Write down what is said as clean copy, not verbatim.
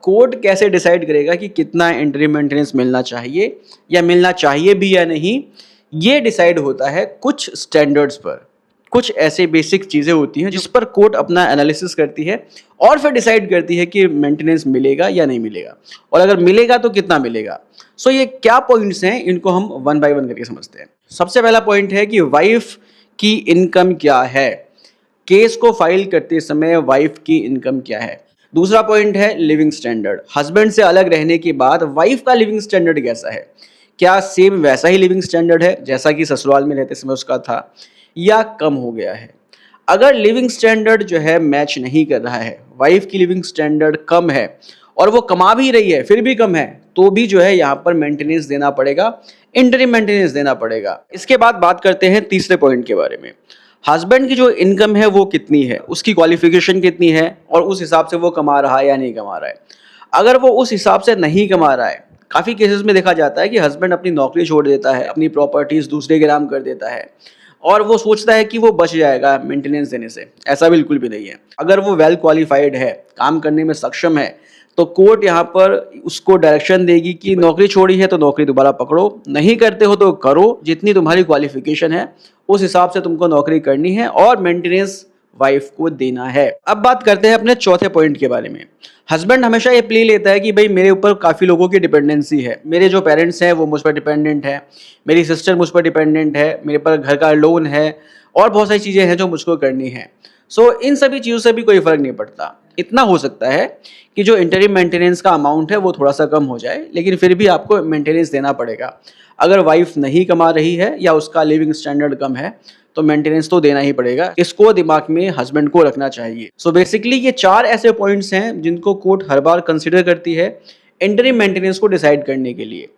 Court कैसे decide करेगा कि कितना इंटरिम मेंटेनेंस मिलना चाहिए या मिलना चाहिए भी या नहीं, ये डिसाइड होता है कुछ स्टैंडर्ड्स पर। कुछ ऐसे बेसिक चीज़ें होती हैं जिस पर कोर्ट अपना एनालिसिस करती है और फिर डिसाइड करती है कि मेंटेनेंस मिलेगा या नहीं मिलेगा, और अगर मिलेगा तो कितना मिलेगा। सो ये क्या पॉइंट्स हैं, इनको हम वन बाय वन करके समझते हैं। सबसे पहला पॉइंट है कि वाइफ की इनकम क्या है। केस को फाइल करते समय वाइफ की इनकम क्या है। दूसरा पॉइंट है लिविंग स्टैंडर्ड। हस्बैंड से अलग रहने के बाद वाइफ का लिविंग स्टैंडर्ड कैसा है। क्या सेम वैसा ही लिविंग स्टैंडर्ड है जैसा कि ससुराल में रहते समय उसका था, या कम हो गया है। अगर लिविंग स्टैंडर्ड जो है मैच नहीं कर रहा है, वाइफ की लिविंग स्टैंडर्ड कम है और वो कमा भी रही है फिर भी कम है, तो भी जो है यहाँ पर मेंटेनेंस देना पड़ेगा, इंटरिम मेंटेनेंस देना पड़ेगा। इसके बाद बात करते हैं तीसरे पॉइंट के बारे में। हस्बैंड की जो इनकम है वो कितनी है, उसकी क्वालिफिकेशन कितनी है और उस हिसाब से वो कमा रहा है या नहीं कमा रहा है। अगर वो उस हिसाब से नहीं कमा रहा है, काफ़ी केसेस में देखा जाता है कि हस्बैंड अपनी नौकरी छोड़ देता है, अपनी प्रॉपर्टीज़ दूसरे के नाम कर देता है और वो सोचता है कि वो बच जाएगा मेंटेनेंस देने से। ऐसा बिल्कुल भी नहीं है। अगर वो वेल क्वालिफाइड है, काम करने में सक्षम है, तो कोर्ट यहाँ पर उसको डायरेक्शन देगी कि नौकरी छोड़ी है तो नौकरी दोबारा पकड़ो, नहीं करते हो तो करो, जितनी तुम्हारी क्वालिफिकेशन है उस हिसाब से तुमको नौकरी करनी है और मेंटेनेंस वाइफ को देना है। अब बात करते हैं अपने चौथे पॉइंट के बारे में। हस्बैंड हमेशा ये प्ले लेता है कि भाई मेरे ऊपर काफ़ी लोगों की डिपेंडेंसी है, मेरे जो पेरेंट्स हैं वो मुझ पर डिपेंडेंट है, मेरी सिस्टर मुझ पर डिपेंडेंट है, मेरे पर घर का लोन है और बहुत सारी चीज़ें हैं जो मुझको करनी है। सो इन सभी चीज़ों से भी कोई फ़र्क नहीं पड़ता। इतना हो सकता है कि जो इंटरिम मेंटेनेंस का अमाउंट है वो थोड़ा सा कम हो जाए, लेकिन फिर भी आपको मेंटेनेंस देना पड़ेगा। अगर वाइफ नहीं कमा रही है या उसका लिविंग स्टैंडर्ड कम है तो मेंटेनेंस तो देना ही पड़ेगा। इसको दिमाग में हस्बैंड को रखना चाहिए। सो बेसिकली ये 4 ऐसे पॉइंट्स हैं जिनको कोर्ट हर बार कंसिडर करती है इंटरिम मेंटेनेंस को डिसाइड करने के लिए।